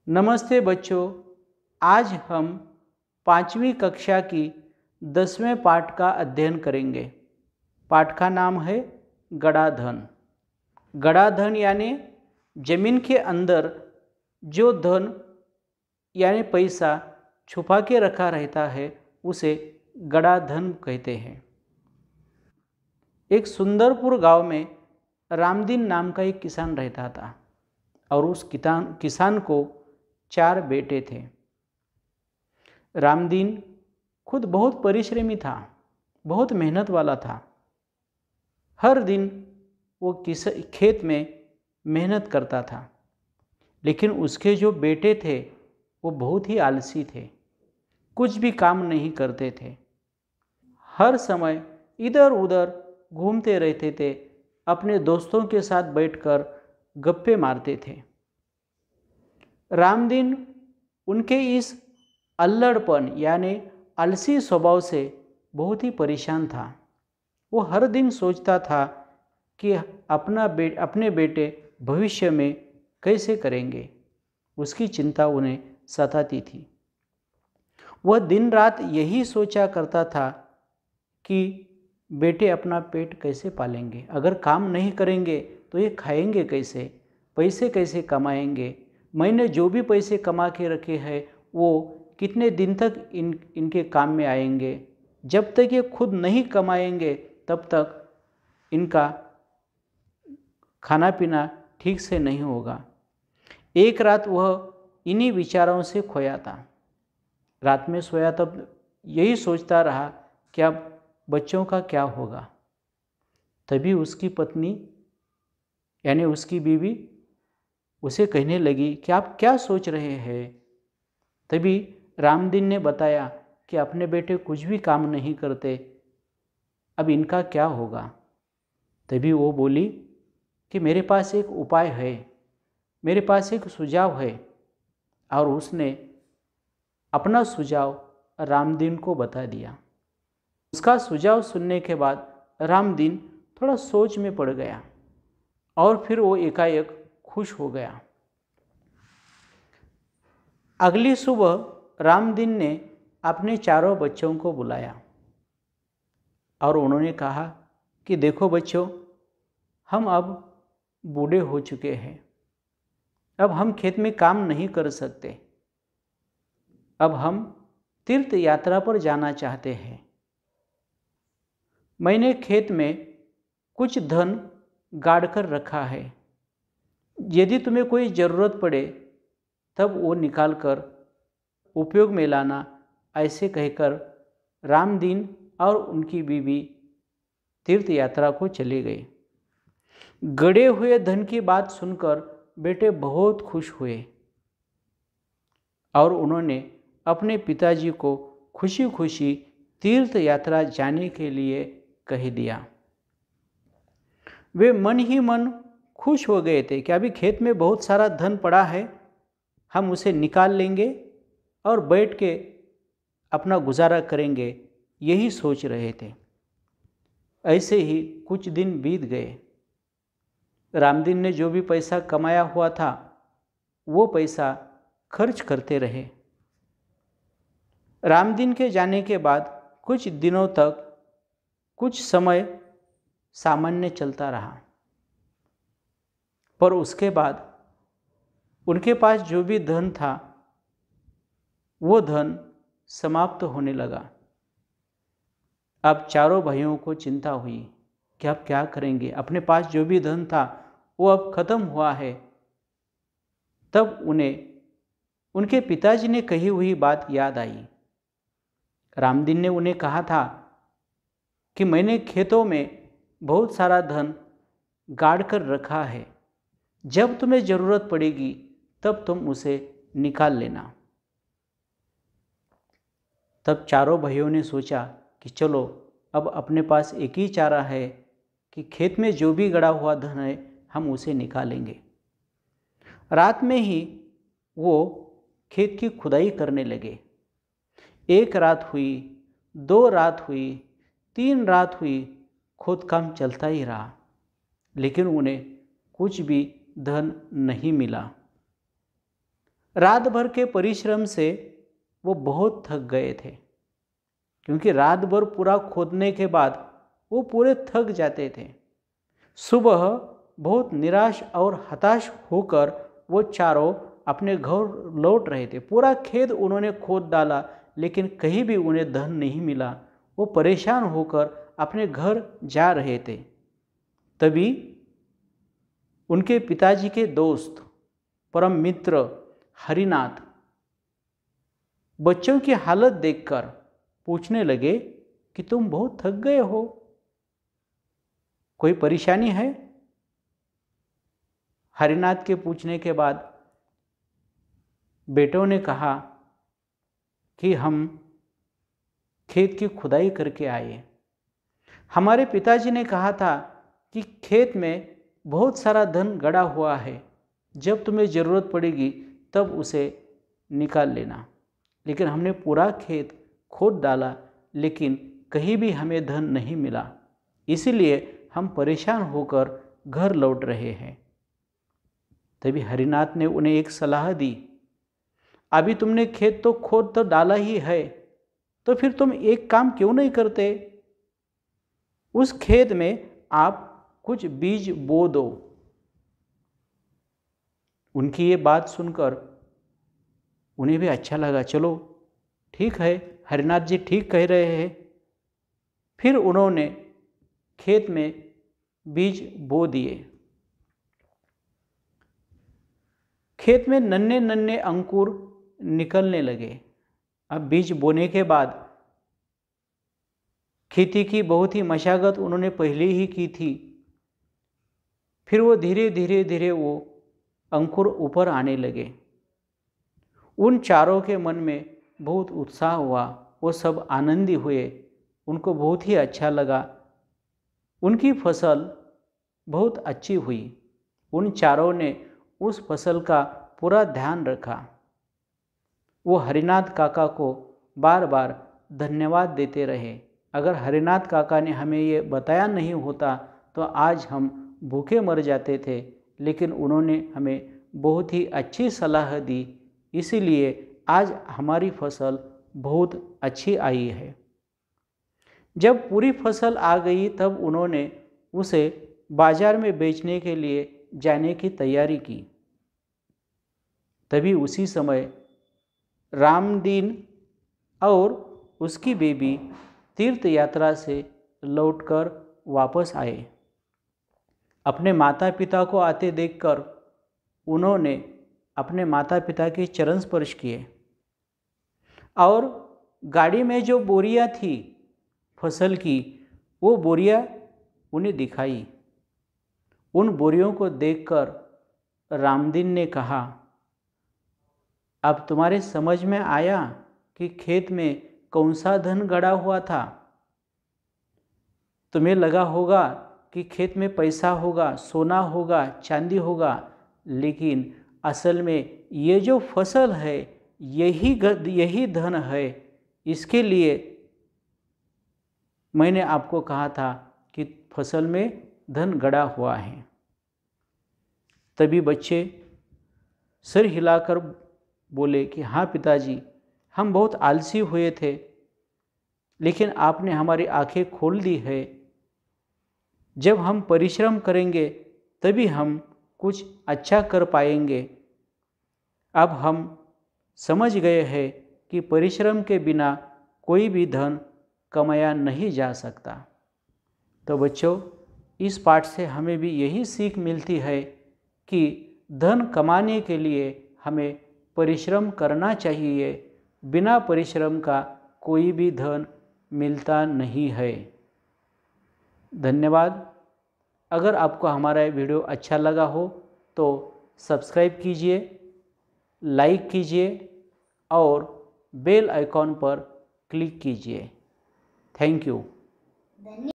नमस्ते बच्चों। आज हम 5वीं कक्षा की 10वें पाठ का अध्ययन करेंगे। पाठ का नाम है गड़ा धन। गड़ा धन यानी जमीन के अंदर जो धन यानी पैसा छुपा के रखा रहता है उसे गड़ा धन कहते हैं। एक सुंदरपुर गांव में रामदीन नाम का एक किसान रहता था और उस किसान को 4 बेटे थे। रामदीन खुद बहुत परिश्रमी था, बहुत मेहनत वाला था। हर दिन वो खेत में मेहनत करता था, लेकिन उसके जो बेटे थे वो बहुत ही आलसी थे, कुछ भी काम नहीं करते थे। हर समय इधर उधर घूमते रहते थे, अपने दोस्तों के साथ बैठकर गप्पे मारते थे। रामदीन उनके इस अल्लड़पन यानी आलसी स्वभाव से बहुत ही परेशान था। वो हर दिन सोचता था कि अपने बेटे भविष्य में कैसे करेंगे। उसकी चिंता उन्हें सताती थी। वह दिन रात यही सोचा करता था कि बेटे अपना पेट कैसे पालेंगे, अगर काम नहीं करेंगे तो ये खाएंगे कैसे, पैसे कैसे कमाएंगे, मैंने जो भी पैसे कमा के रखे हैं वो कितने दिन तक इनके काम में आएंगे। जब तक ये खुद नहीं कमाएंगे तब तक इनका खाना पीना ठीक से नहीं होगा। एक रात वह इन्हीं विचारों से खोया था। रात में सोया तब यही सोचता रहा कि अब बच्चों का क्या होगा। तभी उसकी पत्नी यानी उसकी बीवी उसे कहने लगी कि आप क्या सोच रहे हैं। तभी रामदीन ने बताया कि अपने बेटे कुछ भी काम नहीं करते, अब इनका क्या होगा। तभी वो बोली कि मेरे पास एक उपाय है, मेरे पास एक सुझाव है। और उसने अपना सुझाव रामदीन को बता दिया। उसका सुझाव सुनने के बाद रामदीन थोड़ा सोच में पड़ गया और फिर वो एकाएक खुश हो गया। अगली सुबह रामदीन ने अपने चारों बच्चों को बुलाया और उन्होंने कहा कि देखो बच्चों, हम अब बूढ़े हो चुके हैं, अब हम खेत में काम नहीं कर सकते, अब हम तीर्थ यात्रा पर जाना चाहते हैं। मैंने खेत में कुछ धन गाड़ कर रखा है, यदि तुम्हें कोई ज़रूरत पड़े तब वो निकाल कर उपयोग में लाना। ऐसे कहकर रामदीन और उनकी बीवी तीर्थ यात्रा को चले गए। गड़े हुए धन की बात सुनकर बेटे बहुत खुश हुए और उन्होंने अपने पिताजी को खुशी खुशी तीर्थ यात्रा जाने के लिए कह दिया। वे मन ही मन खुश हो गए थे कि अभी खेत में बहुत सारा धन पड़ा है, हम उसे निकाल लेंगे और बैठ के अपना गुजारा करेंगे, यही सोच रहे थे। ऐसे ही कुछ दिन बीत गए। रामदीन ने जो भी पैसा कमाया हुआ था वो पैसा खर्च करते रहे। रामदीन के जाने के बाद कुछ दिनों तक कुछ समय सामान्य चलता रहा, पर उसके बाद उनके पास जो भी धन था वो धन समाप्त होने लगा। अब चारों भाइयों को चिंता हुई कि अब क्या करेंगे, अपने पास जो भी धन था वो अब खत्म हुआ है। तब उन्हें उनके पिताजी ने कही हुई बात याद आई। रामदीन ने उन्हें कहा था कि मैंने खेतों में बहुत सारा धन गाड़ कर रखा है, जब तुम्हें ज़रूरत पड़ेगी तब तुम उसे निकाल लेना। तब चारों भाइयों ने सोचा कि चलो अब अपने पास एक ही चारा है कि खेत में जो भी गड़ा हुआ धन है हम उसे निकालेंगे। रात में ही वो खेत की खुदाई करने लगे। 1 रात हुई, 2 रात हुई, 3 रात हुई, खोदकाम चलता ही रहा, लेकिन उन्हें कुछ भी धन नहीं मिला। रात भर के परिश्रम से वो बहुत थक गए थे, क्योंकि रात भर पूरा खोदने के बाद वो पूरे थक जाते थे। सुबह बहुत निराश और हताश होकर वो चारों अपने घर लौट रहे थे। पूरा खेत उन्होंने खोद डाला, लेकिन कहीं भी उन्हें धन नहीं मिला। वो परेशान होकर अपने घर जा रहे थे। तभी उनके पिताजी के दोस्त, परम मित्र हरिनाथ बच्चों की हालत देखकर पूछने लगे कि तुम बहुत थक गए हो, कोई परेशानी है? हरिनाथ के पूछने के बाद बेटों ने कहा कि हम खेत की खुदाई करके आए। हमारे पिताजी ने कहा था कि खेत में बहुत सारा धन गड़ा हुआ है, जब तुम्हें ज़रूरत पड़ेगी तब उसे निकाल लेना। लेकिन हमने पूरा खेत खोद डाला, लेकिन कहीं भी हमें धन नहीं मिला, इसीलिए हम परेशान होकर घर लौट रहे हैं। तभी हरिनाथ ने उन्हें एक सलाह दी, अभी तुमने खेत तो खोद तो डाला ही है, तो फिर तुम एक काम क्यों नहीं करते? उस खेत में आप कुछ बीज बो दो। उनकी ये बात सुनकर उन्हें भी अच्छा लगा, चलो ठीक है, हरिनाथ जी ठीक कह रहे हैं। फिर उन्होंने खेत में बीज बो दिए। खेत में नन्हे नन्हे अंकुर निकलने लगे। अब बीज बोने के बाद खेती की बहुत ही मशागत उन्होंने पहले ही की थी। फिर वो धीरे धीरे धीरे वो अंकुर ऊपर आने लगे। उन चारों के मन में बहुत उत्साह हुआ, वो सब आनंदी हुए, उनको बहुत ही अच्छा लगा। उनकी फसल बहुत अच्छी हुई। उन चारों ने उस फसल का पूरा ध्यान रखा। वो हरिनाथ काका को बार बार धन्यवाद देते रहे। अगर हरिनाथ काका ने हमें ये बताया नहीं होता तो आज हम भूखे मर जाते थे, लेकिन उन्होंने हमें बहुत ही अच्छी सलाह दी, इसीलिए आज हमारी फसल बहुत अच्छी आई है। जब पूरी फसल आ गई तब उन्होंने उसे बाजार में बेचने के लिए जाने की तैयारी की। तभी उसी समय रामदीन और उसकी बेबी तीर्थ यात्रा से लौटकर वापस आए। अपने माता पिता को आते देखकर उन्होंने अपने माता पिता के चरण स्पर्श किए और गाड़ी में जो बोरियां थी फसल की, वो बोरियां उन्हें दिखाई। उन बोरियों को देखकर रामदीन ने कहा, अब तुम्हारे समझ में आया कि खेत में कौन सा धन गड़ा हुआ था? तुम्हें लगा होगा कि खेत में पैसा होगा, सोना होगा, चांदी होगा, लेकिन असल में ये जो फसल है यही धन है। इसके लिए मैंने आपको कहा था कि फसल में धन गड़ा हुआ है। तभी बच्चे सिर हिलाकर बोले कि हाँ पिताजी, हम बहुत आलसी हुए थे, लेकिन आपने हमारी आंखें खोल दी है। जब हम परिश्रम करेंगे तभी हम कुछ अच्छा कर पाएंगे। अब हम समझ गए हैं कि परिश्रम के बिना कोई भी धन कमाया नहीं जा सकता। तो बच्चों, इस पाठ से हमें भी यही सीख मिलती है कि धन कमाने के लिए हमें परिश्रम करना चाहिए। बिना परिश्रम का कोई भी धन मिलता नहीं है। धन्यवाद। अगर आपको हमारा वीडियो अच्छा लगा हो तो सब्सक्राइब कीजिए, लाइक कीजिए और बेल आइकॉन पर क्लिक कीजिए। Thank you.